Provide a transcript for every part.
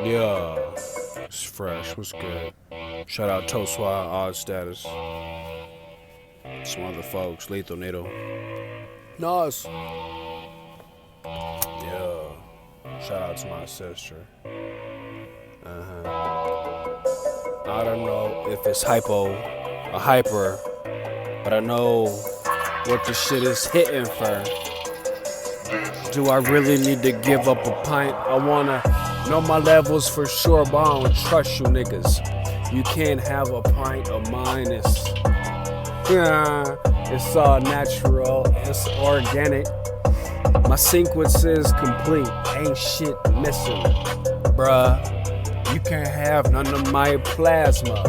Yeah, it's fresh. What's good? Shout out Toe Swat, Odd Status. Some other folks, Lethal Needle. Nas. Yeah. Shout out to my sister. I don't know if it's hypo or hyper, but I know what the shit is hitting for. Do I really need to give up a pint? I wanna know my levels for sure, but I don't trust you niggas. You can't have a pint of mine. It's all natural, it's organic. My sequence is complete, ain't shit missing. Bruh, you can't have none of my plasma.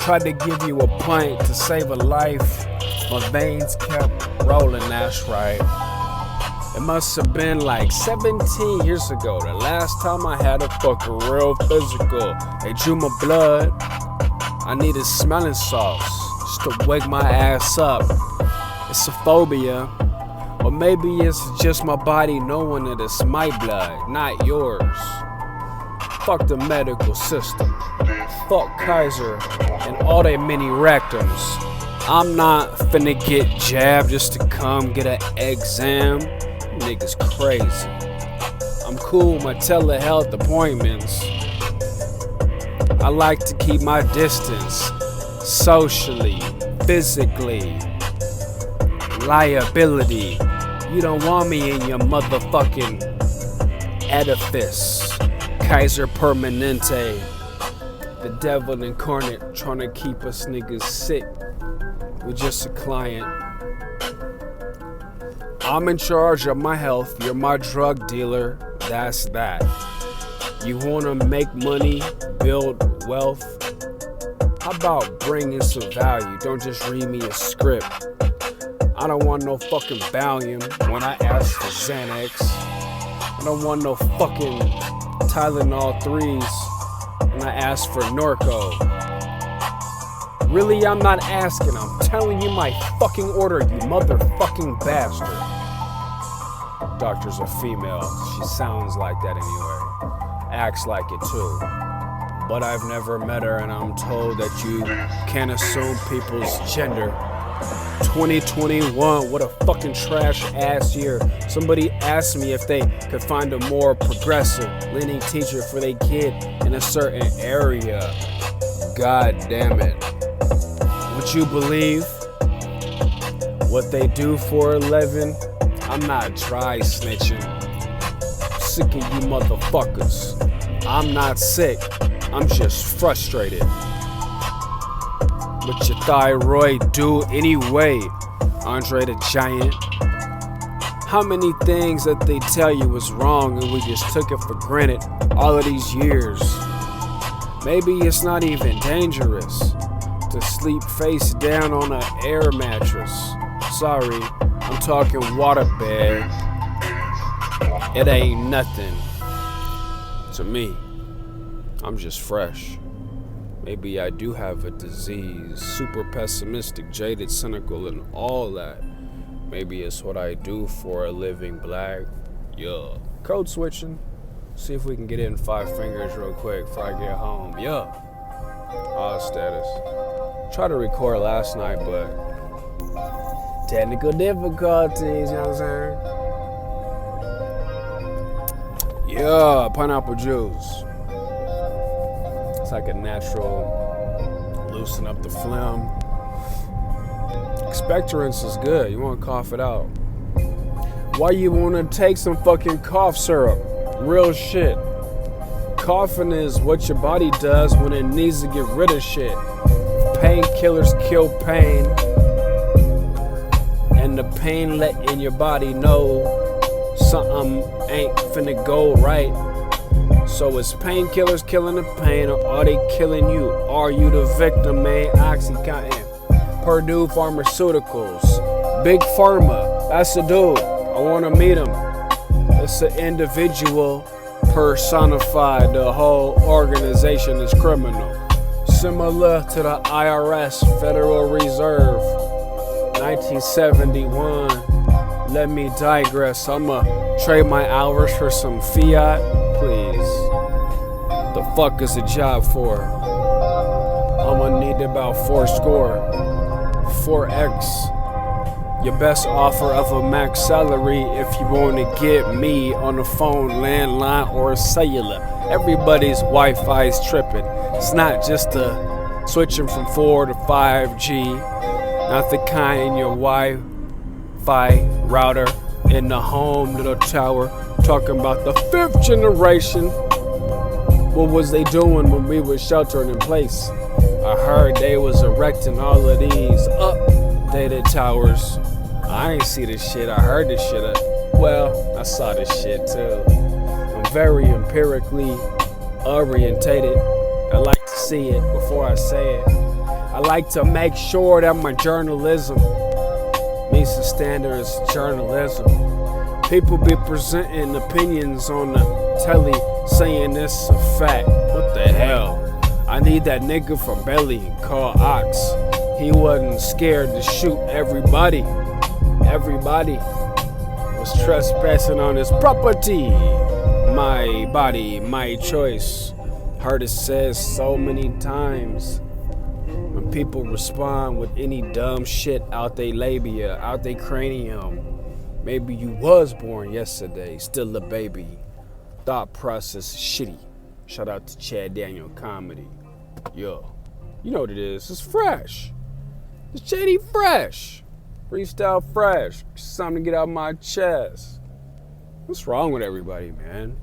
Tried to give you a pint to save a life. My veins kept rolling, that's right. It must have been like 17 years ago, the last time I had a fucking real physical. They drew my blood. I needed smelling salts just to wake my ass up. It's a phobia. Or maybe it's just my body knowing that it's my blood, not yours. Fuck the medical system. Fuck Kaiser and all they mini rectums. I'm not finna get jabbed just to come get an exam. Niggas crazy. I'm cool with my telehealth appointments. I like to keep my distance socially, physically. Liability. You don't want me in your motherfucking edifice. Kaiser Permanente. The devil incarnate trying to keep us niggas sick. We're just a client. I'm in charge of my health, you're my drug dealer, that's that. You wanna make money, build wealth? How about bringing some value, don't just read me a script. I don't want no fucking Valium when I ask for Xanax. I don't want no fucking Tylenol 3s when I ask for Norco. Really, I'm not asking, I'm telling you my fucking order, you motherfucking bastard. Doctor's a female, she sounds like that anyway. Acts like it too. But I've never met her and I'm told that you can't assume people's gender. 2021, what a fucking trash ass year. Somebody asked me if they could find a more progressive leaning teacher for their kid in a certain area. God damn it. Would you believe what they do for a living? I'm not dry snitching. Sick of you motherfuckers. I'm not sick, I'm just frustrated. What your thyroid do anyway, Andre the Giant? How many things that they tell you was wrong and we just took it for granted all of these years? Maybe it's not even dangerous to sleep face down on an air mattress. Sorry, I'm talking waterbed. It ain't nothing to me. I'm just fresh. Maybe I do have a disease, super pessimistic, jaded, cynical, and all that. Maybe it's what I do for a living, black. Yeah. Code switching. See if we can get in 5 fingers real quick before I get home. Yeah. Odd status. Tried to record last night, but technical difficulties, you know what I'm saying? Yeah, pineapple juice. It's like a natural, loosen up the phlegm. Expectorants is good. You want to cough it out. Why you want to take some fucking cough syrup? Real shit. Coughing is what your body does when it needs to get rid of shit. Painkillers kill pain, and the pain letting your body know something ain't finna go right. So is painkillers killing the pain, or are they killing you? Are you the victim, man? Oxycontin, Purdue Pharmaceuticals, Big Pharma, that's the dude. I wanna meet him. It's an individual personified. The whole organization is criminal. Similar to the IRS, Federal Reserve, 1971. Let me digress. I'ma trade my hours for some fiat, please. fuck is a job for? I'ma need about 4 score, 4x. Your best offer of a max salary if you wanna get me on the phone, landline, or cellular. Everybody's Wi-Fi's tripping. It's not just switching from 4 to 5G. Not the kind your Wi-Fi router in the home little tower. Talking about the 5th generation. What was they doing when we were sheltering in place? I heard they was erecting all of these updated towers. I ain't see this shit, I heard this shit. Well, I saw this shit too. I'm very empirically orientated. I like to see it before I say it. I like to make sure that my journalism meets the standards of journalism. People be presenting opinions on the telly saying this a fact. What the hell? I need that nigga from Belly called Ox. He wasn't scared to shoot everybody. Everybody was trespassing on his property. My body, my choice. Heard it said so many times. When people respond with any dumb shit out they labia, out they cranium. Maybe you was born yesterday, still a baby. Thought process is shitty. Shout out to Chad Daniel Comedy. Yo, you know what it is. It's fresh. It's Chaddy Fresh. Freestyle Fresh. Something to get out my chest. What's wrong with everybody, man?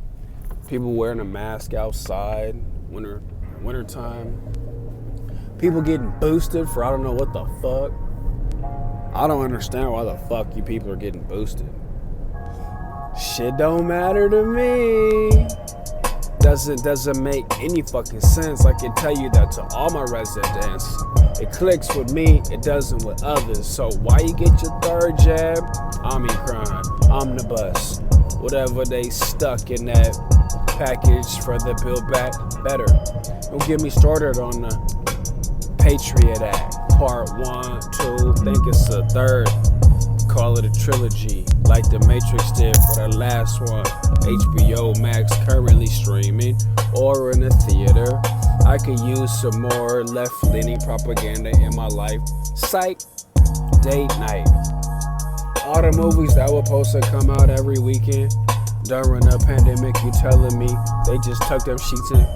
People wearing a mask outside, wintertime. People getting boosted for I don't know what the fuck. I don't understand why the fuck you people are getting boosted. Shit don't matter to me. Doesn't make any fucking sense. I can tell you that to all my residents. It clicks with me, it doesn't with others. So why you get your 3rd jab? Omicron, omnibus, whatever they stuck in that package for the Build Back Better. Don't get me started on the Patriot Act, part 1, 2, think it's a 3rd. Call it a trilogy, like the Matrix did for the last one. HBO Max currently streaming or in a theater. I could use some more left-leaning propaganda in my life. Psych, date night. All the movies that were supposed to come out every weekend during the pandemic, you telling me they just tucked them sheets in?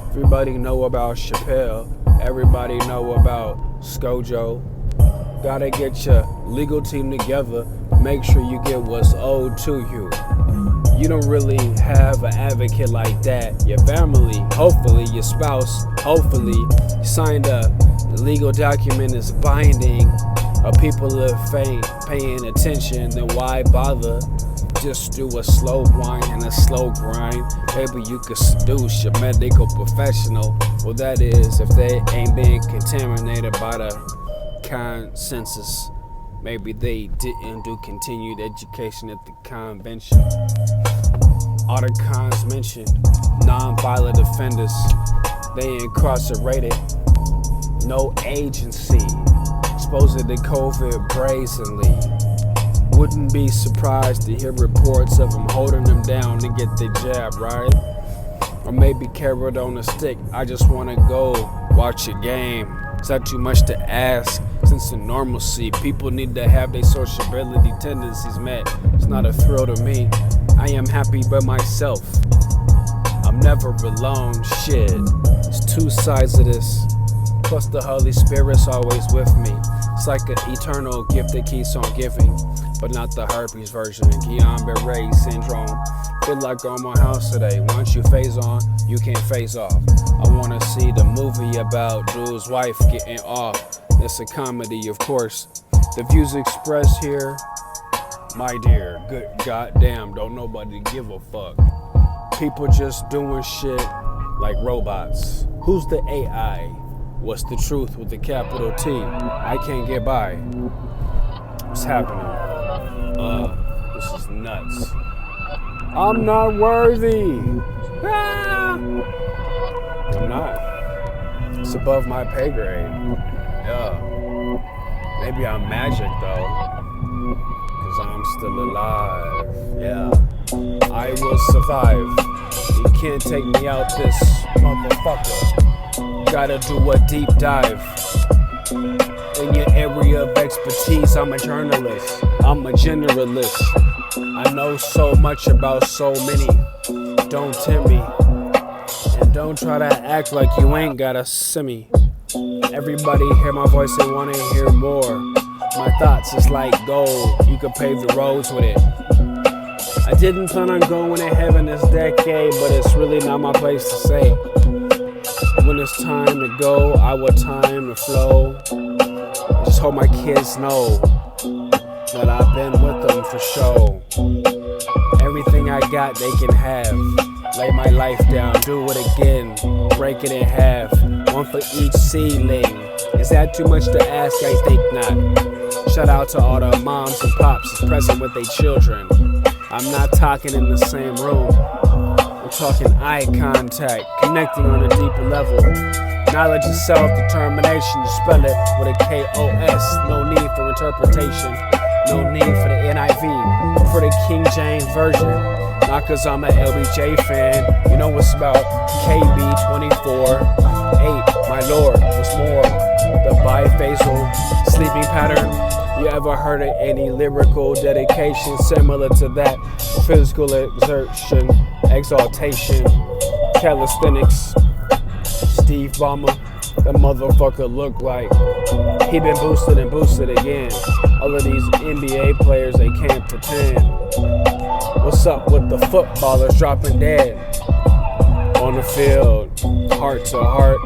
Everybody know about Chappelle. Everybody know about Scojo. Gotta get your legal team together. Make sure you get what's owed to you. You don't really have an advocate like that. Your family, hopefully, your spouse, hopefully, signed a legal document is binding. People are paying attention, then why bother? Just do a slow whine and a slow grind. Maybe you could seduce your medical professional. Well, that is, if they ain't being contaminated by the consensus. Maybe they didn't do continued education at the convention. All the cons mentioned, non-violent offenders, they incarcerated, no agency, exposing the COVID brazenly. Wouldn't be surprised to hear reports of them holding them down to get the jab, right? Or maybe carrot on a stick. I just wanna go watch a game. Is that too much to ask? Since in normalcy, people need to have their sociability tendencies met. It's not a thrill to me. I am happy by myself. I'm never alone, shit. It's 2 sides of this. Plus the Holy Spirit's always with me. It's like an eternal gift that keeps on giving, but not the herpes version. Guillain-Barré syndrome. Feel like on my house today. Once you phase on, you can't phase off. I wanna see the movie about dude's wife getting off. It's a comedy, of course. The views expressed here, my dear, good goddamn, don't nobody give a fuck. People just doing shit like robots. Who's the AI? What's the truth with the capital T? I can't get by. What's happening? This is nuts. I'm not worthy. Ah! I'm not. It's above my pay grade. Yeah. Maybe I'm magic though, cause I'm still alive. Yeah. I will survive. can't take me out this motherfucker. Gotta do a deep dive in your area of expertise. I'm a journalist, I'm a generalist. I know so much about so many. Don't tempt me, and don't try to act like you ain't got a semi. Everybody hear my voice, they wanna hear more. My thoughts is like gold, you could pave the roads with it. I didn't plan on going to heaven this decade, but it's really not my place to say. When it's time to go, I will time to flow. Just hope my kids know that I've been with them for show. Everything I got, they can have. Lay my life down, do it again, break it in half. One for each ceiling. Is that too much to ask? I think not. Shout out to all the moms and pops present with their children. I'm not talking in the same room. I'm talking eye contact, connecting on a deeper level. Knowledge is self-determination. You spell it with a K-O-S. No need for interpretation. No need for the NIV. For the King James Version. Not cause I'm a LBJ fan. You know what's about KB 24:8. My Lord, what's more? The biphasal sleeping pattern. You ever heard of any lyrical dedication similar to that? Physical exertion, exaltation, calisthenics. Steve Ballmer, that motherfucker look like he been boosted and boosted again. All of these NBA players, they can't pretend. What's up with the footballers dropping dead on the field? Heart to heart,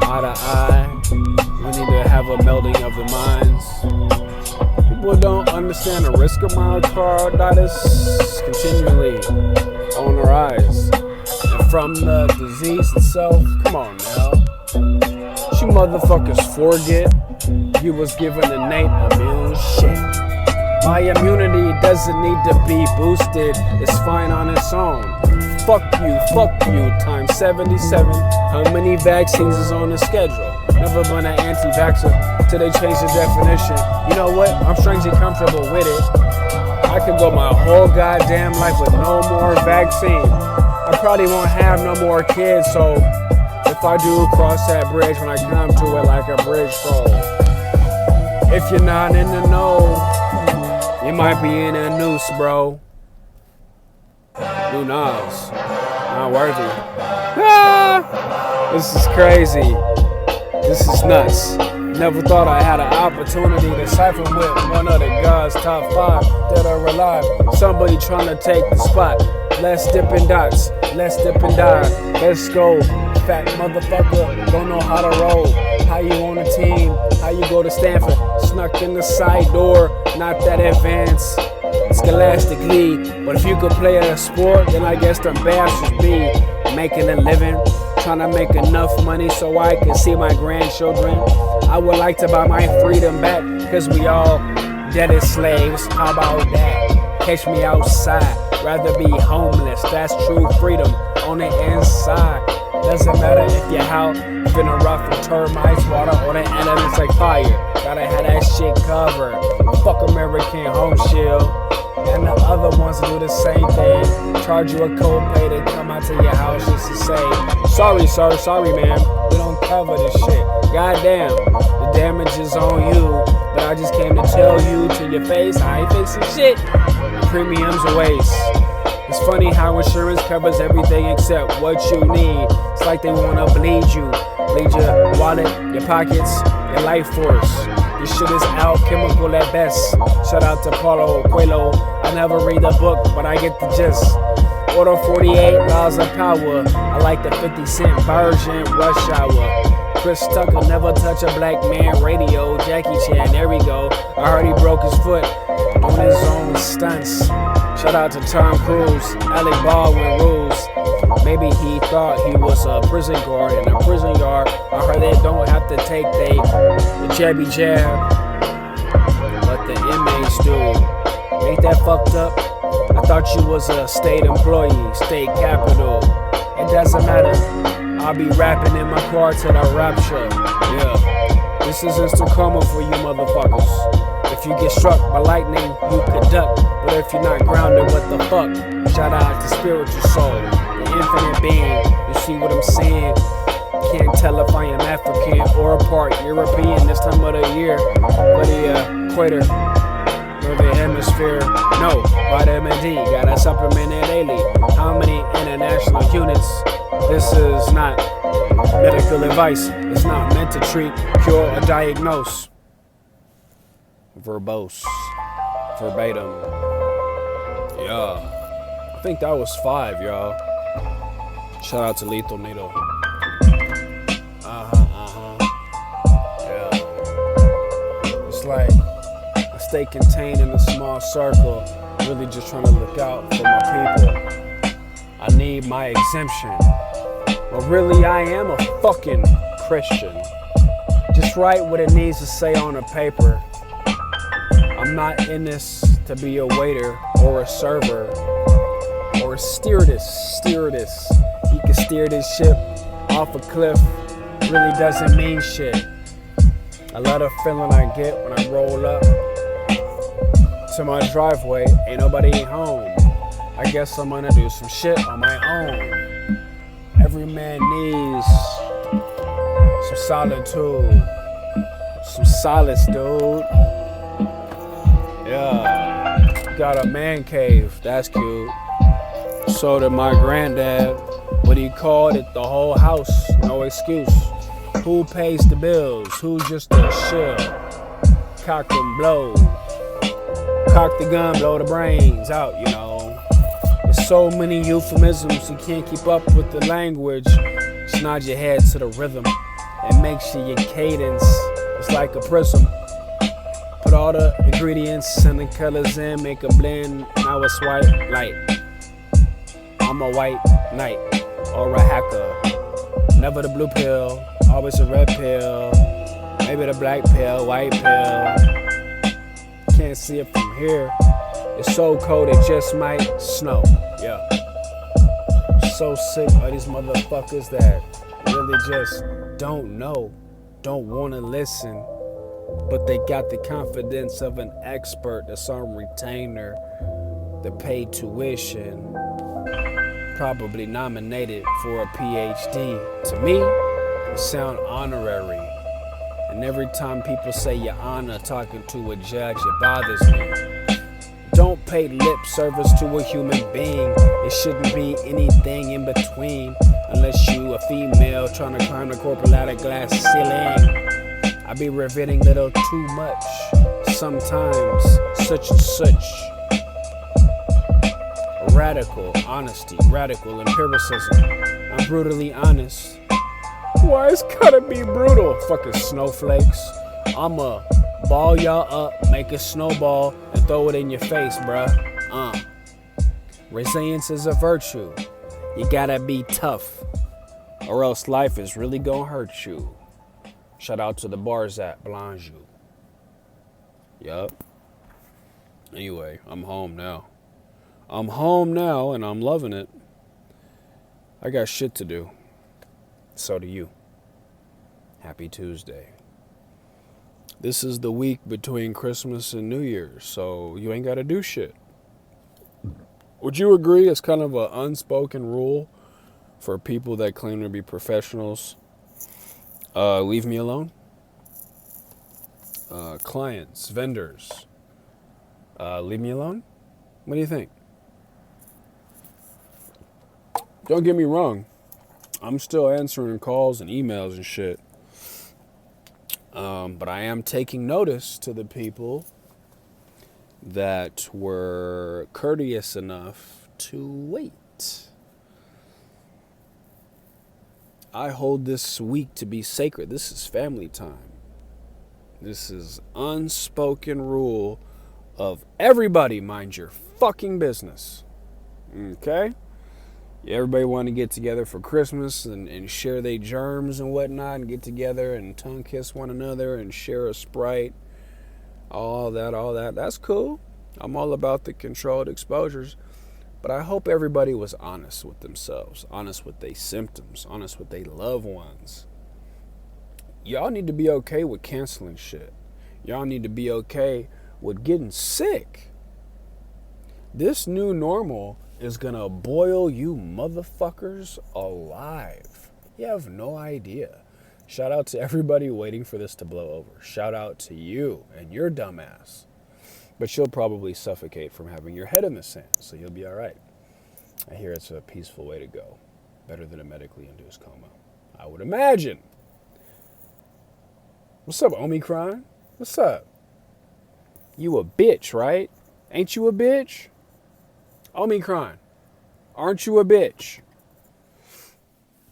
eye to eye. We need to have a melding of the minds. People don't understand the risk of myocarditis continually on the rise. And from the disease itself, come on now. You motherfuckers forget you was given innate immune shit. My immunity doesn't need to be boosted, it's fine on its own. Fuck you, times 77. How many vaccines is on the schedule? Never been an anti-vaxxer till they change the definition. You know what? I'm strangely comfortable with it. I could go my whole goddamn life with no more vaccine. I probably won't have no more kids, so if I do cross that bridge when I come to it like a bridge troll. If you're not in the know, you might be in a noose, bro. Who knows? Not worthy. Ah! This is crazy. This is nuts. Never thought I had an opportunity to cipher with one of the God's top 5 that are alive. Somebody trying to take the spot. Let's dip and dots. Let's dip and dive. Let's go. Fat motherfucker, don't know how to roll. How you on a team? How you go to Stanford? Snuck in the side door, not that advanced. Scholastically, but if you could play a sport, then I guess them bastards be making a living, trying to make enough money so I can see my grandchildren. I would like to buy my freedom back, cause we all dead as slaves. How about that? Catch me outside, rather be homeless. That's true freedom on the inside. Doesn't matter if you're out in a rough with termites, water, or the elements like fire. Gotta have that shit covered. Fuck American Home Shield. And the other ones do the same thing. Charge you a copay to come out to your house just to say, sorry sir, sorry ma'am, we don't cover this shit. Goddamn, the damage is on you. But I just came to tell you to your face, I ain't fixing shit. Premiums a waste. It's funny how insurance covers everything except what you need. It's like they wanna bleed you. Bleed your wallet, your pockets, your life force. This shit is alchemical at best. Shout out to Paulo Coelho. I never read the book, but I get the gist. Order 48 Laws of Power. I like the 50 Cent version, Rush Hour. Chris Tucker never touch a black man radio. Jackie Chan, there we go. I heard he broke his foot on his own stunts. Shout out to Tom Cruise, Alec Baldwin rules. Maybe he thought he was a prison guard in a prison yard. I heard they don't have to take the jabby jab, but the inmates do. Ain't that fucked up? I thought you was a state employee, state capital. It doesn't matter. I'll be rapping in my car till I rapture. Yeah, this is instant karma for you motherfuckers. If you get struck by lightning, you could duck. But if you're not grounded, what the fuck? Shout out to Spiritual Soul, the infinite being. You see what I'm saying? Can't tell if I am African or part European this time of the year. But the equator, northern hemisphere, no, vitamin D, gotta supplement it daily. How many international units? This is not medical advice. It's not meant to treat, cure, or diagnose. Verbose. Verbatim. Yeah. I think that was 5, y'all. Shout out to Lethal Needle. Yeah. It's like I stay contained in a small circle, really just trying to look out for my people. I need my exemption. But really, I am a fucking Christian. Just write what it needs to say on a paper. I'm not in this to be a waiter or a server or a stewardess. You can steer this ship off a cliff. Really doesn't mean shit. I love the feeling I get when I roll up to my driveway. Ain't nobody home. I guess I'm gonna do some shit on my own. Every man needs some solitude, some solace, dude. Yeah, got a man cave, that's cute. So did my granddad, but he called it the whole house, no excuse. Who pays the bills? Who's just a shill? Cock and blow. Cock the gun, blow the brains out, you know. There's so many euphemisms, you can't keep up with the language. Just nod your head to the rhythm and make sure your cadence is like a prism. Put all the ingredients and the colors in, make a blend, now it's white light. I'm a white knight or a hacker. Never the blue pill, always a red pill. Maybe the black pill, white pill. Can't see it from here. It's so cold it just might snow. Yeah. So sick of these motherfuckers that really just don't know, don't wanna listen. But they got the confidence of an expert that's on retainer, the paid tuition, probably nominated for a PhD. To me, it sound honorary. And every time people say your honor talking to a judge, it bothers me. Don't pay lip service to a human being. It shouldn't be anything in between, unless you a female trying to climb the corporate ladder glass ceiling. I be revealing little too much, sometimes such and such. Radical honesty, radical empiricism. I'm brutally honest. Why it's gotta be brutal? Fucking snowflakes. I'ma ball y'all up, make a snowball, and throw it in your face, bruh. Resilience is a virtue. You gotta be tough, or else life is really gonna hurt you. Shout out to the bars at Blanjou. Yup. Anyway, I'm home now. And I'm loving it. I got shit to do. So do you. Happy Tuesday. This is the week between Christmas and New Year's, so you ain't got to do shit. Would you agree it's kind of an unspoken rule for people that claim to be professionals? Leave me alone. Clients, vendors, leave me alone. What do you think? Don't get me wrong. I'm still answering calls and emails and shit. But I am taking notice to the people that were courteous enough to wait. I hold this week to be sacred. This is family time. This is unspoken rule of everybody mind your fucking business. Okay? Everybody want to get together for Christmas and share their germs and whatnot and get together and tongue kiss one another and share a Sprite. All that. That's cool. I'm all about the controlled exposures. But I hope everybody was honest with themselves, honest with their symptoms, honest with their loved ones. Y'all need to be okay with canceling shit. Y'all need to be okay with getting sick. This new normal is gonna boil you motherfuckers alive. You have no idea. Shout out to everybody waiting for this to blow over. Shout out to you and your dumbass. But you'll probably suffocate from having your head in the sand, so you'll be all right. I hear it's a peaceful way to go. Better than a medically induced coma, I would imagine. What's up, Omicron? What's up? You a bitch, right? Ain't you a bitch? Omicron, aren't you a bitch?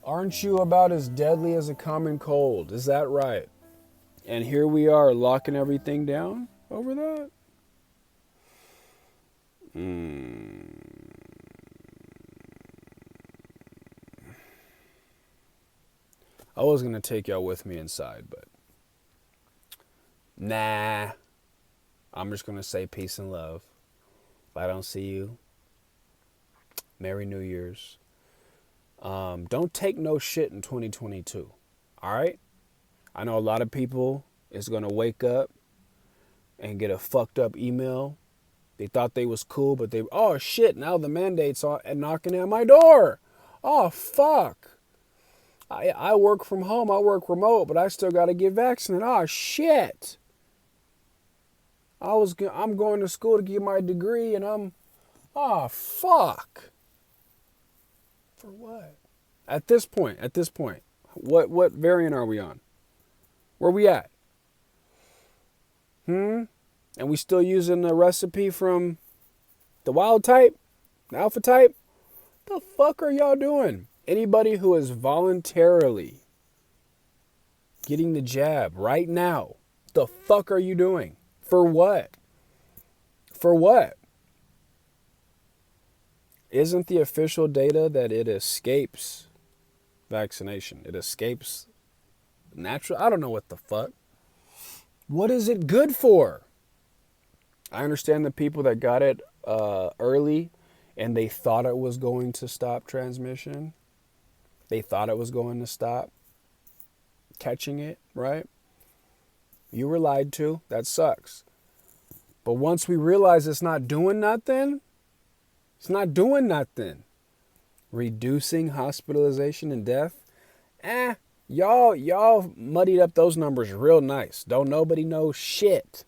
Aren't you about as deadly as a common cold? Is that right? And here we are locking everything down over that? I was going to take y'all with me inside, but nah. I'm just going to say peace and love. If I don't see you, Merry New Year's. Don't take no shit in 2022. All right? I know a lot of people is going to wake up and get a fucked up email. They thought they was cool, but oh shit, now the mandates are knocking at my door. Oh fuck. I work from home, I work remote, but I still got to get vaccinated. Oh shit. I'm going to school to get my degree and oh fuck. For what? At this point, what variant are we on? Where we at? And we still using the recipe from the wild type, the alpha type? The fuck are y'all doing? Anybody who is voluntarily getting the jab right now, the fuck are you doing? For what? For what? Isn't the official data that it escapes vaccination? It escapes natural? I don't know what the fuck. What is it good for? I understand the people that got it early and they thought it was going to stop transmission. They thought it was going to stop catching it, right? You were lied to. That sucks. But once we realize it's not doing nothing, reducing hospitalization and death, y'all muddied up those numbers real nice. Don't nobody know shit.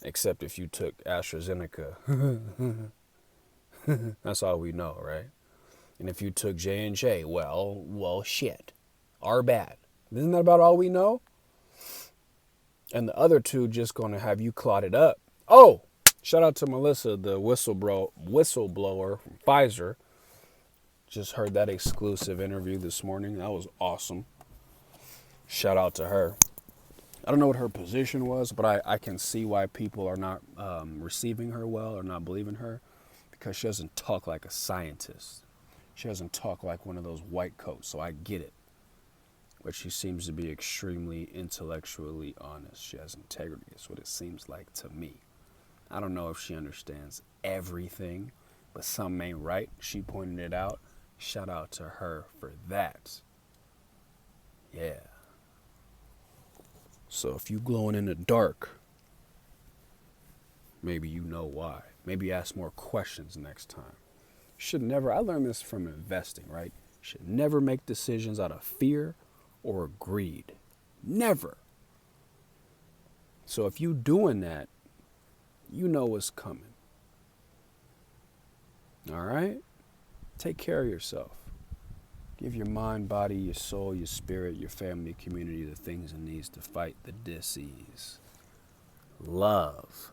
Except if you took AstraZeneca. That's all we know, right? And if you took J&J, well, shit. Our bad. Isn't that about all we know? And the other two just going to have you clotted up. Oh, shout out to Melissa, the whistleblower from Pfizer. Just heard that exclusive interview this morning. That was awesome. Shout out to her. I don't know what her position was, but I can see why people are not receiving her well or not believing her, because she doesn't talk like a scientist. She doesn't talk like one of those white coats, so I get it. But she seems to be extremely intellectually honest. She has integrity. That's what it seems like to me. I don't know if she understands everything, but something ain't right. She pointed it out. Shout out to her for that. Yeah. So if you glowing in the dark, maybe you know why. Maybe ask more questions next time. Should never, I learned this from investing, right? Should never make decisions out of fear or greed. Never. So if you doing that, you know what's coming. All right? Take care of yourself. Give your mind, body, your soul, your spirit, your family, community the things it needs to fight the disease. Love.